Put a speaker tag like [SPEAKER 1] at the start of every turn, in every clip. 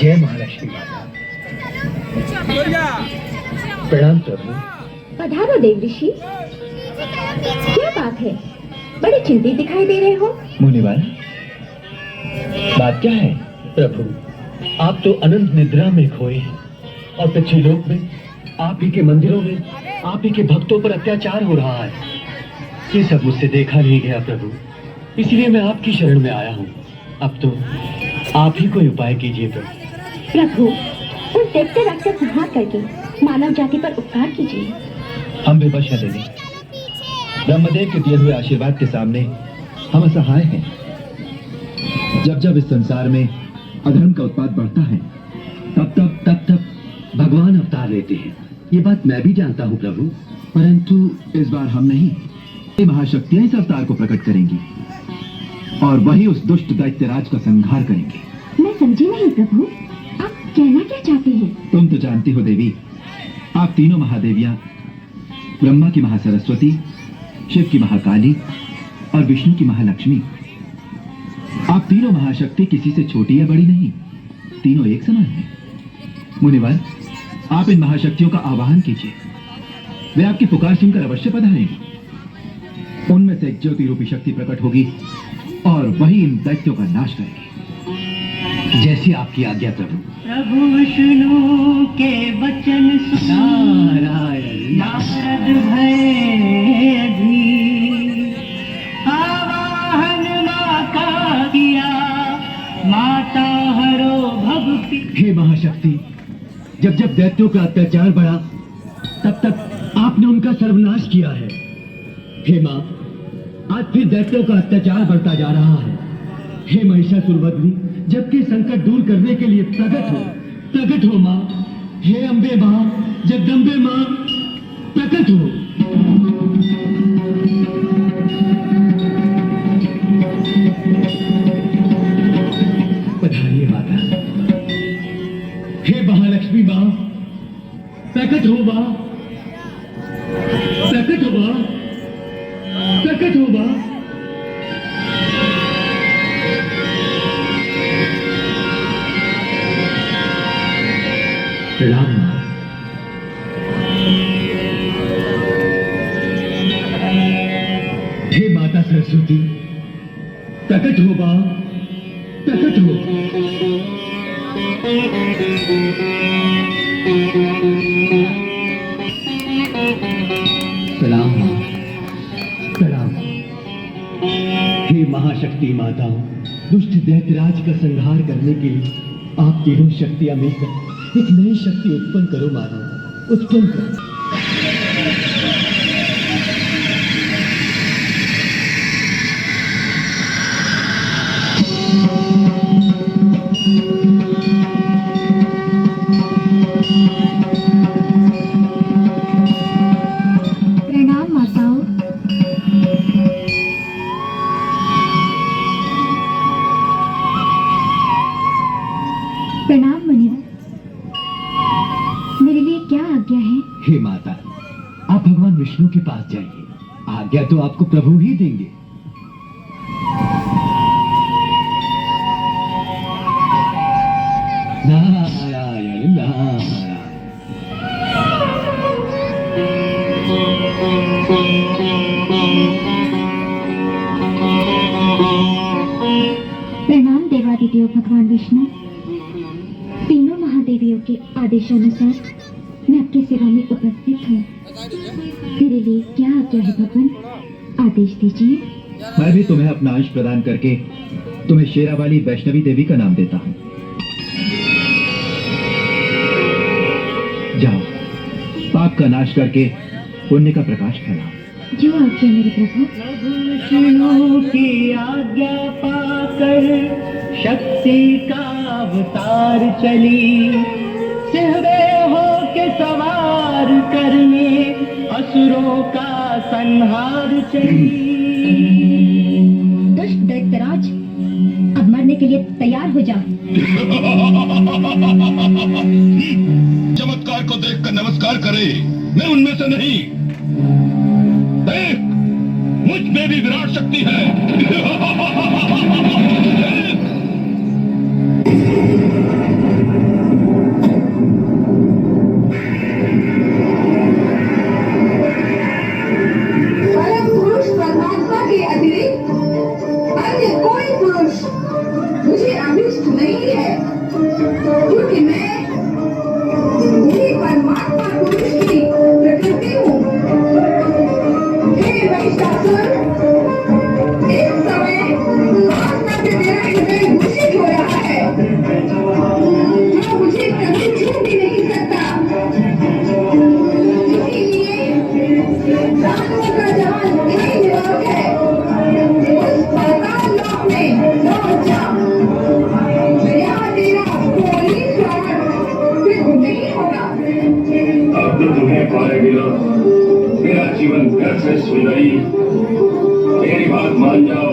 [SPEAKER 1] जय महालक्ष्मी माता। प्रणाम प्रभु।
[SPEAKER 2] पधारो देव ऋषि। क्या बात है, बड़े चिंतित दिखाई दे रहे हो।
[SPEAKER 1] मुनिवर, बात क्या है? प्रभु, आप तो अनंत निद्रा में खोए हैं और पिछले लोक में आप ही के मंदिरों में आप ही के भक्तों पर अत्याचार हो रहा है। ये सब मुझसे देखा नहीं गया प्रभु, इसलिए मैं आपकी शरण में आया हूँ। अब तो आप ही कोई उपाय कीजिए प्रभु।
[SPEAKER 2] प्रभु, उस दैत्य राक्षस को संहार करके मानव जाति पर उपकार कीजिए।
[SPEAKER 1] हम विवश हैं देवी। ब्रह्मदेव के दिए हुए आशीर्वाद के सामने हम असहाय हैं। जब जब इस संसार में अधर्म का उत्पात बढ़ता है, तब भगवान अवतार लेते हैं। ये बात मैं भी जानता हूँ प्रभु, परंतु इस बार हम नहीं, ये महाशक्तियां इस अवतार को प्रकट करेंगी और वही उस दुष्ट दैत्यराज का संहार करेंगे।
[SPEAKER 2] मैं समझी नहीं प्रभु, आप कहना क्या चाहते हैं?
[SPEAKER 1] तुम तो जानती हो देवी, आप तीनों महादेवियां, ब्रह्मा की महासरस्वती, शिव की महाकाली और विष्णु की महालक्ष्मी, आप तीनों महाशक्ति किसी से छोटी या बड़ी नहीं, तीनों एक समान हैं। मुनिवर, आप इन महाशक्तियों का आवाहन कीजिए, वे आपकी पुकार सुनकर अवश्य पधारेंगी। उनमें से एक ज्योति रूपी शक्ति प्रकट होगी और वही इन दैत्यों का नाश करेगी। जैसी आपकी आज्ञा प्रभु।
[SPEAKER 3] प्रभु विष्णु के वचन नारायण नारद भय अधीर, आवाहन मां का किया, माता हरो भक्ति।
[SPEAKER 1] हे महाशक्ति, जब जब दैत्यों का अत्याचार बढ़ा, तब तक आपने उनका सर्वनाश किया है। हे मां, आज फिर दैत्यों का अत्याचार बढ़ता जा रहा है। हे महिषासुरवध्नी, जबकि संकट दूर करने के लिए प्रकट हो मां। हे अम्बे मां, जगदम्बे मां, प्रकट हो। पधारिए माता। हे महालक्ष्मी मां, प्रकट हो मां, प्रकट हो मां, प्रकट हो मां। प्रणाम मां। हे माता सरस्वती, प्रकट हो मां, प्रकट हो। प्रणाम मां, प्रणाम। हे महाशक्ति माताओं, दुष्ट दैत्यराज का संहार करने के लिए आप तीनों शक्तियां मिलकर एक नई शक्ति उत्पन्न करो मानव, उत्पन्न करो।
[SPEAKER 2] प्रणाम माताओं। प्रणाम मुनिवर, मेरे लिए क्या आज्ञा है?
[SPEAKER 1] हे माता, आप भगवान विष्णु के पास जाइए, आज्ञा तो आपको प्रभु ही देंगे। नारायण नारायण।
[SPEAKER 2] प्रणाम देवादिदेव भगवान विष्णु। तीनों महादेवियों के आदेशानुसार मैं आपकी सेवा में उपस्थित हूँ। तेरे लिए क्या आज्ञा है भगवान, आदेश दीजिए।
[SPEAKER 1] मैं भी तुम्हें अपना अंश प्रदान करके तुम्हें शेरावाली वैष्णवी देवी का नाम देता हूँ। जाओ, पाप का नाश करके पुण्य का प्रकाश फैलाओ।
[SPEAKER 2] जो आज्ञा मेरे प्रभु।
[SPEAKER 3] विष्णु की आज्ञा पाकर शक्ति का अवतार चली, सिंहवे हो के सवार करने असुरों का संहार चली।
[SPEAKER 2] दुष्ट दैत्यराज, अब मरने के लिए तैयार हो जाओ।
[SPEAKER 4] चमत्कार को देखकर नमस्कार करे, मैं उनमें से नहीं। देख, मुझ में भी विराट शक्ति है।
[SPEAKER 5] परम पुरुष परमात्मा के अतिरिक्त अन्य कोई पुरुष मुझे अभिष्ट नहीं है, क्योंकि मैं ही परमात्मा पुरुष की प्रकृति हूँ। हे महिषासुर, इस समय आत्मा से तेरा हृदय दूषित हो रहा है, जो मुझे कभी छू भी नहीं सकता। इसीलिए प्राणों का जहां यही निवास है, उस पाताल लोक में लौट जा। यहाँ तेरा कोई स्वागत सिद्ध नहीं होगा।
[SPEAKER 4] अब तो तुम्हें पाया गया, मेरा जीवन व्यर्थ है सुंदरी। मेरी बात मान जाओ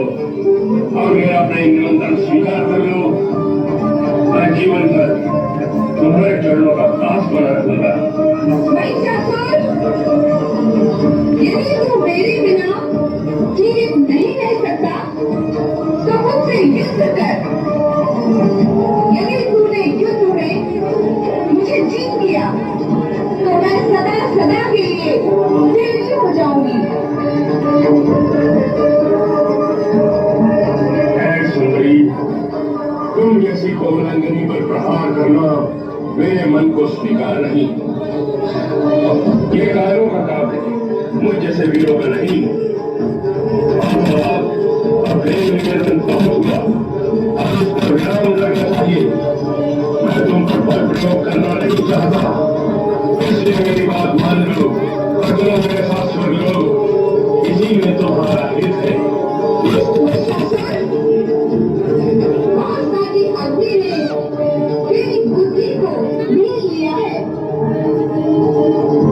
[SPEAKER 4] और मेरा प्रेम निरंतर स्वीकार कर लो। मैं जीवन भर तुम्हारे चरणों का दास बना रहूंगा।
[SPEAKER 5] महिषासुर, यदि तू मेरे बिना जीवित नहीं रह सकता, तो मुझसे युद्ध कर। यदि तूने युद्ध में मुझे जीत लिया, तो मैं सदा सदा के लिए तेरी हो जाऊंगी।
[SPEAKER 4] है सुंदरी, तुम जैसी कोमलांगनी पर प्रहार करना मेरे मन को स्वीकार नहीं। ये कायरों का काम है, मुझ जैसे वीरों का नहीं। अब प्रेम निवेदन बहुत हुआ, अब इस पर विराम लगना चाहिए। मैं तुम पर बल प्रयोग करना नहीं चाहता, इसलिए मेरी बात मान लो और तुम मेरे साथ सुन लो। इसी में तुम्हारा हित है।
[SPEAKER 5] वासना की अग्नि ने तेरी बुद्धि को भीग लिया है।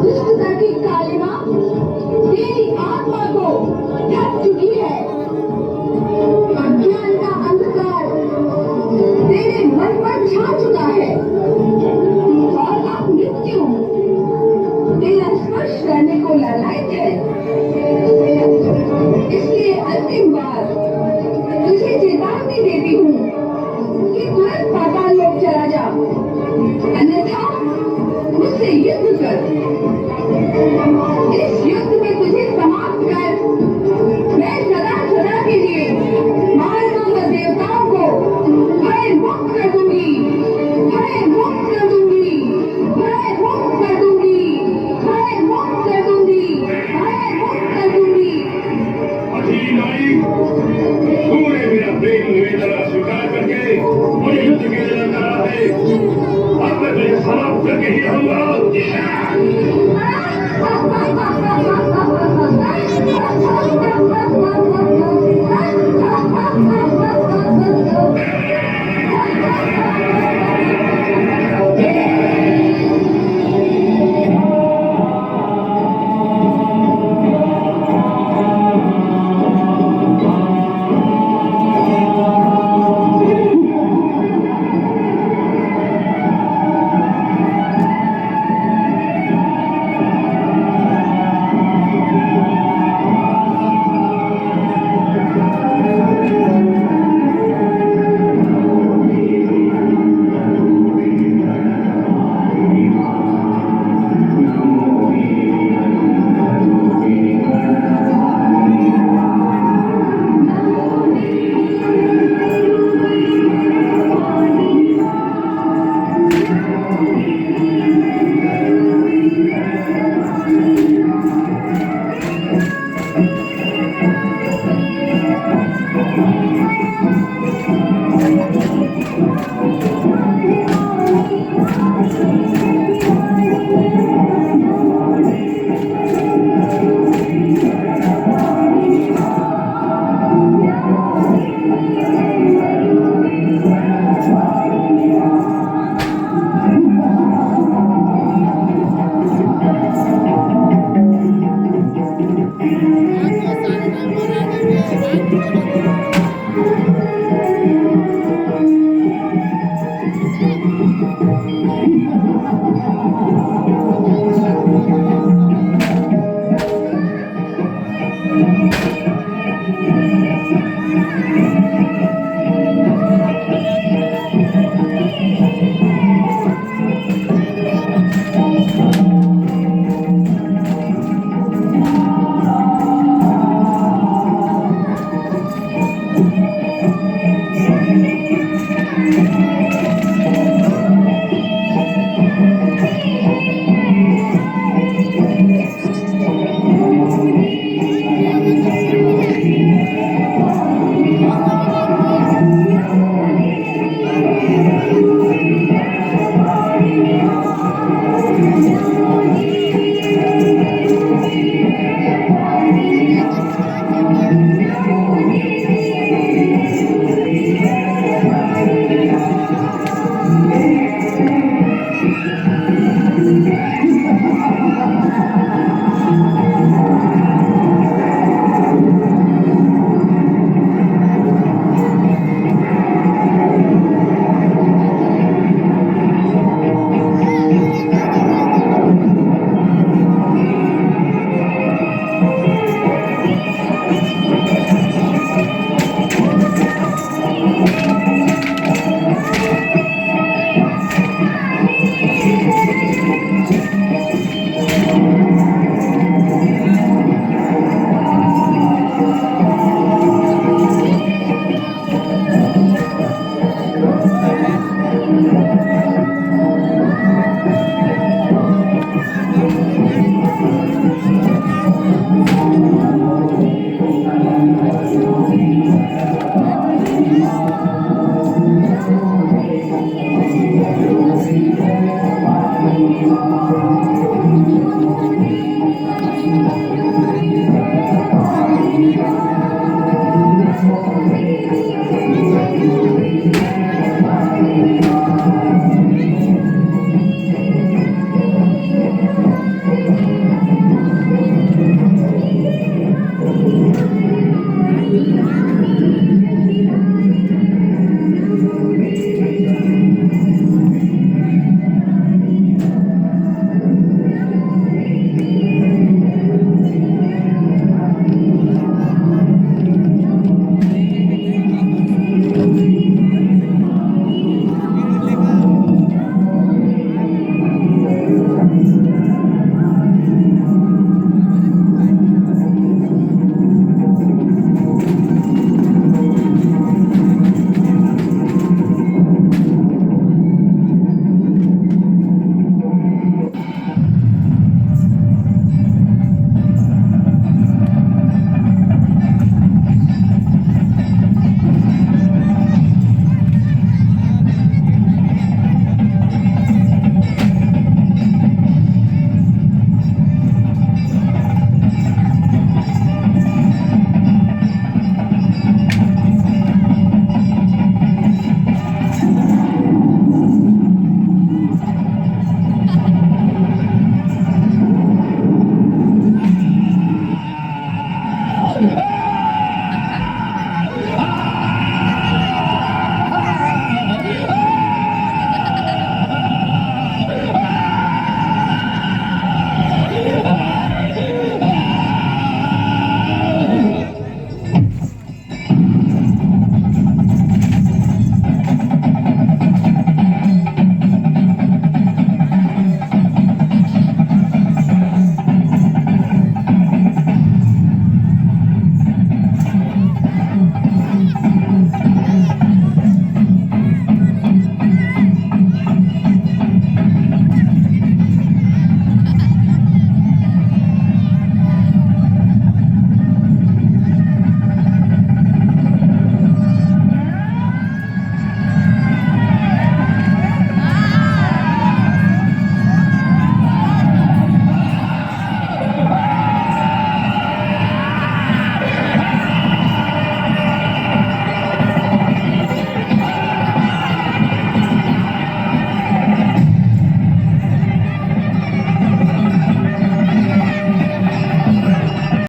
[SPEAKER 5] दुष्टता की कालिमा तेरी आत्मा को ढक चुकी है। अज्ञान का अंधकार तेरे मन पर छा चुका है, और अब मृत्यु तेरा स्पर्श करने को लालायित है। इसलिए अंतिम बार तुझे चेतावनी देती हूँ कि तुरंत पाताल लोक चला जा, अन्यथा मुझसे युद्ध कर। इस युद्ध में तुझे समाप्त कर मैं सदा सदा के लिए मानवों व देवताओं को भय मुक्त कर दूंगी, भय मुक्त कर दूंगी, भय मुक्त कर दूंगी, भय मुक्त कर दूंगी, भय मुक्त कर दूंगी।
[SPEAKER 4] अजीब नारी, तूने मेरा प्रेम निवेदन स्वीकार करके मुझे युद्ध के लिए ललकारा है। अब मैं तुझे समाप्त करके ही रहूंगा।